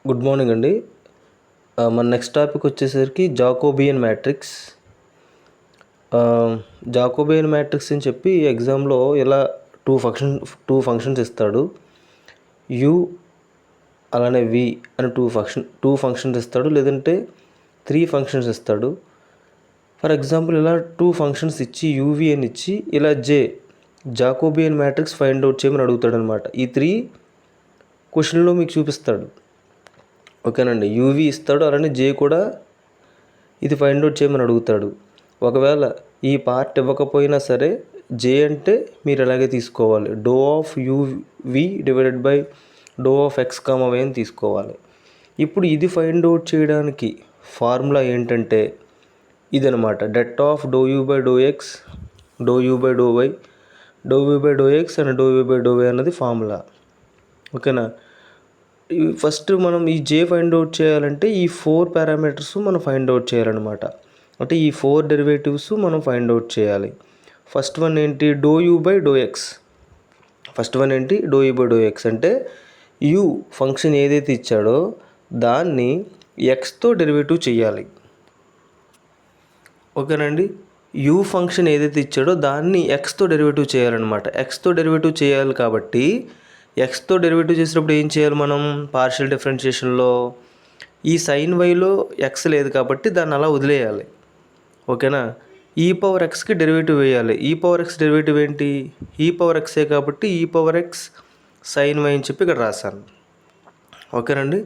Good morning అండి. మన next topic వచ్చేసరికి జాకోబియన్ మ్యాట్రిక్స్. జాకోబియన్ మ్యాట్రిక్స్ అని చెప్పి ఎగ్జామ్లో ఇలా టూ ఫంక్షన్స్ ఇస్తాడు. యు అలానే వి అని టూ ఫంక్షన్స్ ఇస్తాడు, లేదంటే 3 ఫంక్షన్స్ ఇస్తాడు. ఫర్ ఎగ్జాంపుల్ ఇలా 2 ఫంక్షన్స్ ఇచ్చి యూవి అని ఇచ్చి ఇలా జాకోబియన్ మ్యాట్రిక్స్ ఫైండ్ అవుట్ చేయమని అడుగుతాడు అనమాట. ఈ 3 క్వశ్చన్లో మీకు చూపిస్తాడు. ఓకేనండి. యూవి ఇస్తాడు, అలానే జే కూడా ఇది ఫైండ్ అవుట్ చేయమని అడుగుతాడు. ఒకవేళ ఈ పార్ట్ ఇవ్వకపోయినా సరే జే అంటే మీరు అలాగే తీసుకోవాలి. Do of u v divided by do of x comma y అని తీసుకోవాలి. ఇప్పుడు ఇది ఫైండ్ అవుట్ చేయడానికి ఫార్ములా ఏంటంటే ఇదనమాట. Det of do you by do x, do you by do y, do you by do x and do you by do y అన్నది formula. ఓకేనా. First మనం ఈ జే ఫైండ్ అవుట్ చేయాలంటే ఈ 4 పారామీటర్స్ మనం ఫైండ్ అవుట్ చేయాలన్నమాట. అంటే ఈ 4 డెరివేటివ్స్ మనం ఫైండ్ అవుట్ చేయాలి. ఫస్ట్ వన్ ఏంటి? Do you by do x. Do you by do x అంటే యూ ఫంక్షన్ ఏదైతే ఇచ్చాడో దాన్ని ఎక్స్తో డెరివేటివ్ చేయాలి. ఓకేనండి. యూ ఫంక్షన్ ఏదైతే ఇచ్చాడో దాన్ని ఎక్స్తో డెరివేటివ్ చేయాలన్నమాట. ఎక్స్తో డెరివేటివ్ చేయాలి కాబట్టి ఎక్స్తో డెరివేటివ్ చేసినప్పుడు ఏం చేయాలి మనం? పార్షియల్ డిఫరెన్షియేషన్లో ఈ సైన్ వైలో ఎక్స్ లేదు కాబట్టి దాన్ని అలా వదిలేయాలి. ఓకేనా. ఈ పవర్ ఎక్స్కి డెరివేటివ్ వేయాలి. ఈ పవర్ ఎక్స్ డెరివేటివ్ ఏంటి? ఈ పవర్ ఎక్సే కాబట్టి ఈ పవర్ ఎక్స్ సైన్ వై అని చెప్పి ఇక్కడ రాశాను. ఓకేనండి.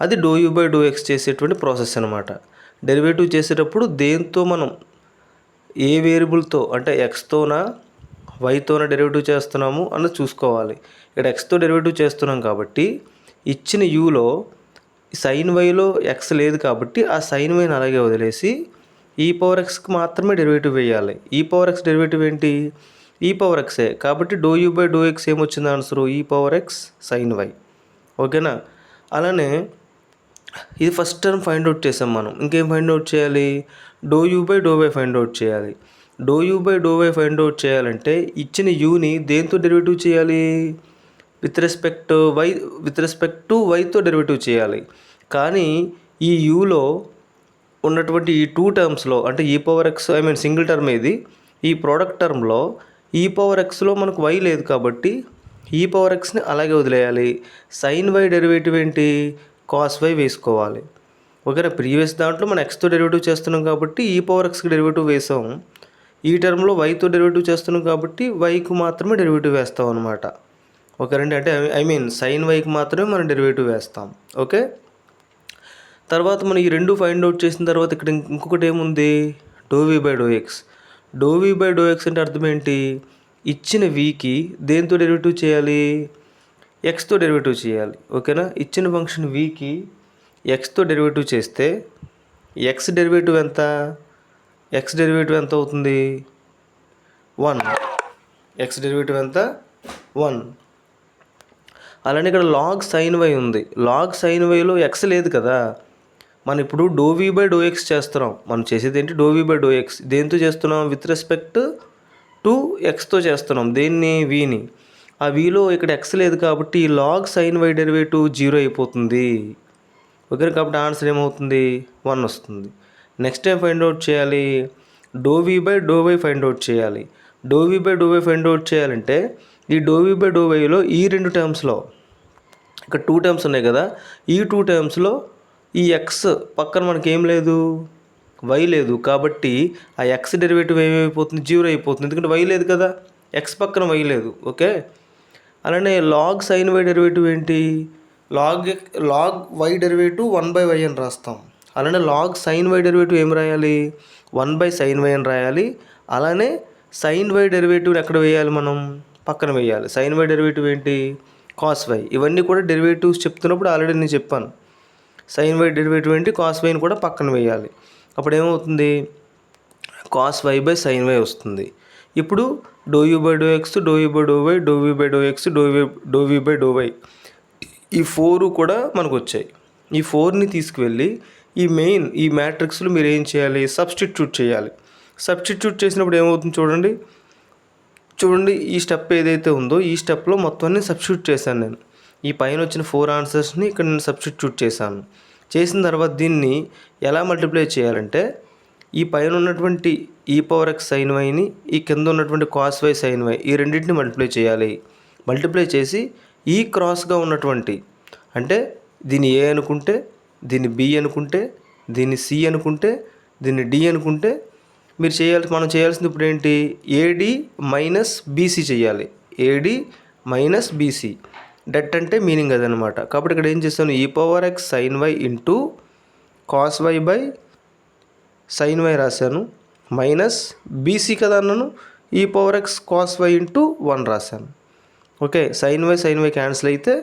అది do you by do x చేసేటువంటి ప్రాసెస్ అనమాట. డెరివేటివ్ చేసేటప్పుడు దేంతో మనం ఏ వేరియబుల్తో అంటే ఎక్స్తోనా వైతోనా డెరివేటివ్ చేస్తున్నాము అన్నది చూసుకోవాలి. ఇక్కడ ఎక్స్తో డెరివేటివ్ చేస్తున్నాం కాబట్టి ఇచ్చిన యూలో సైన్ వైలో ఎక్స్ లేదు కాబట్టి ఆ సైన్ వైని అలాగే వదిలేసి ఈ పవర్ ఎక్స్కి మాత్రమే డెరివేటివ్ వేయాలి. ఈ పవర్ ఎక్స్ డెరివేటివ్ ఏంటి? ఈ పవర్ ఎక్సే కాబట్టి do you by do x ఏమొచ్చింది ఆన్సరు? ఈ పవర్ ఎక్స్ సైన్ వై. ఓకేనా. అలానే ఇది ఫస్ట్ టర్మ్ ఫైండ్ అవుట్ చేసాం మనం. ఇంకేం ఫైండ్ అవుట్ చేయాలి? Do you by do Y find out చేయాలి. Do you by do Y find out చేయాలంటే ఇచ్చిన యూని దేంతో డెరివేటివ్ చేయాలి? విత్ రెస్పెక్ట్ టు వైతో డెరివేటివ్ చేయాలి. కానీ ఈ యూలో ఉన్నటువంటి ఈ 2 టర్మ్స్లో అంటే ఈ పవర్ ఎక్స్ సింగిల్ టర్మ్ ఏది? ఈ ప్రోడక్ట్ టర్మ్లో ఈ పవర్ ఎక్స్లో మనకు వై లేదు కాబట్టి ఈ పవర్ ఎక్స్ని అలాగే వదిలేయాలి. సైన్ వై డెరివేటివ్ ఏంటి? కాస్ వై వేసుకోవాలి. ఓకేనా. ప్రీవియస్ దాంట్లో మనం ఎక్స్తో డెరివేటివ్ చేస్తున్నాం కాబట్టి ఈ పవర్ ఎక్స్కి డెరివేటివ్ వేసాం. ఈ టర్మ్లో వైతో డెరివేటివ్ చేస్తున్నాం కాబట్టి వైకి మాత్రమే డెరివేటివ్ వేస్తాం అనమాట. ఓకేనండి. అంటే సైన్ వైకి మాత్రమే మనం డెరివేటివ్ వేస్తాం. ఓకే. తర్వాత మనం ఈ 2 ఫైండ్ అవుట్ చేసిన తర్వాత ఇక్కడ ఇంకొకటి ఏముంది? Do we by do x. Do we by do x అంటే అర్థం ఏంటి? ఇచ్చిన వీకి దేంతో డెరివేటివ్ చేయాలి? ఎక్స్తో డెరివేటివ్ చేయాలి. ఓకేనా. ఇచ్చిన ఫంక్షన్ వీకి ఎక్స్తో డెరివేటివ్ చేస్తే ఎక్స్ డెరివేటివ్ ఎంత అవుతుంది? 1. ఎక్స్ డెరివేటివ్ ఎంత? 1. అలానే ఇక్కడ లాగ్ సైన్ వై ఉంది. లాగ్ సైన్ వైలో ఎక్స్ లేదు కదా. మనం ఇప్పుడు do we by do x చేస్తున్నాం. మనం చేసేది ఏంటి? Do we by do x. దేంతో చేస్తున్నాం? విత్ రెస్పెక్ట్ టు ఎక్స్తో చేస్తున్నాం. దేన్ని? వీని. ఆ వీలో ఇక్కడ ఎక్స్ లేదు కాబట్టి ఈ లాగ్ సైన్ వై డెరివేటివ్ 0 అయిపోతుంది. ఓకే. కాబట్టి ఆన్సర్ ఏమవుతుంది? 1 వస్తుంది. నెక్స్ట్ టైం ఫైండ్ అవుట్ చేయాలి. Do we by do Y find out చేయాలి. Do we by do Y find out చేయాలంటే ఈ డో వి బై డో వైలో ఈ 2 టర్మ్స్లో ఇక్కడ 2 టర్మ్స్ ఉన్నాయి కదా. ఈ 2 టర్మ్స్లో ఈ ఎక్స్ పక్కన మనకి ఏం లేదు? వై లేదు కాబట్టి ఆ ఎక్స్ డెరివేటివ్ ఏమైపోతుంది? 0 అయిపోతుంది. ఎందుకంటే వై లేదు కదా. ఎక్స్ పక్కన వై లేదు. ఓకే. అలానే లాగ్ సైన్ వై డెరివేటివ్ ఏంటి? లాగ్ వై డెరివేటివ్ 1/y అని రాస్తాం. అలానే లాగ్ సైన్ వై డెరివేటివ్ ఏం రాయాలి? 1/sin y అని రాయాలి. అలానే సైన్ వై డెరివేటివ్ని ఎక్కడ వేయాలి? మనం పక్కన వేయాలి. సైన్ వై డెరివేటివ్ ఏంటి? Cos y. ఇవన్నీ కూడా డెరివేటివ్స్ చెప్తున్నప్పుడు ఆల్రెడీ నేను చెప్పాను. సైన్ వై డెరివేటివ్ ఏంటి? కాస్ వైని కూడా పక్కన వేయాలి. అప్పుడు ఏమవుతుంది? Cos y by sine y వస్తుంది. ఇప్పుడు do you by do x, do you by do y, do we by do x, do we by do y, ఈ 4 కూడా మనకు వచ్చాయి. ఈ 4ని తీసుకువెళ్ళి ఈ మ్యాట్రిక్స్లో మీరు ఏం చేయాలి? సబ్స్టిట్యూట్ చేయాలి. సబ్స్టిట్యూట్ చేసినప్పుడు ఏమవుతుంది చూడండి. ఈ స్టెప్ ఏదైతే ఉందో ఈ స్టెప్లో మొత్తాన్ని సబ్స్టిట్యూట్ చేశాను నేను. ఈ పైన వచ్చిన 4 ఆన్సర్స్ని ఇక్కడ నేను సబ్స్టిట్యూట్ చేశాను. చేసిన తర్వాత దీన్ని ఎలా మల్టిప్లై చేయాలంటే ఈ పైన ఉన్నటువంటి e⁻x sin yని ఈ కింద ఉన్నటువంటి cos y sin y ఈ రెండింటిని మల్టిప్లై చేయాలి. మల్టిప్లై చేసి ఈ క్రాస్గా ఉన్నటువంటి అంటే దీన్ని a అనుకుంటే, దీన్ని b అనుకుంటే, దీన్ని c అనుకుంటే, దీన్ని d అనుకుంటే మనం చేయాల్సింది ఇప్పుడు ఏంటి, AD మైనస్ BC చేయాలి. AD మైనస్ BC డెట్ అంటే మీనింగ్ అదనమాట. కాబట్టి ఇక్కడ ఏం చేస్తాను, e⁻x sin y into cos y by sin y రాశాను, మైనస్ BC కదా అన్నాను, e⁻x cos y ఇంటూ 1 రాశాను. ఓకే, sin y క్యాన్సిల్ అయితే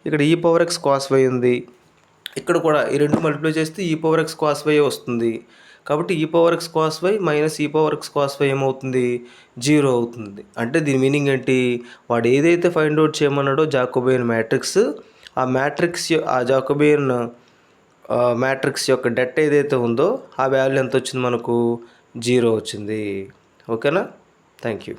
ఇక్కడ e⁻x cos y ఉంది. ఇక్కడ కూడా ఈ రెండు మల్టిప్లై చేస్తే e⁻x cos y వస్తుంది. కాబట్టి e⁻x cos y minus e⁻x cos y ఏమవుతుంది, 0 అవుతుంది. అంటే దీని మీనింగ్ ఏంటి, వాడు ఏదైతే ఫైండ్ అవుట్ చేయమన్నాడో జాకోబియన్ మ్యాట్రిక్స్, ఆ జాకోబియన్ మ్యాట్రిక్స్ యొక్క డెట్ ఏదైతే ఉందో ఆ వాల్యూ ఎంత వచ్చింది మనకు, 0 వచ్చింది. ఓకేనా, థ్యాంక్ యూ.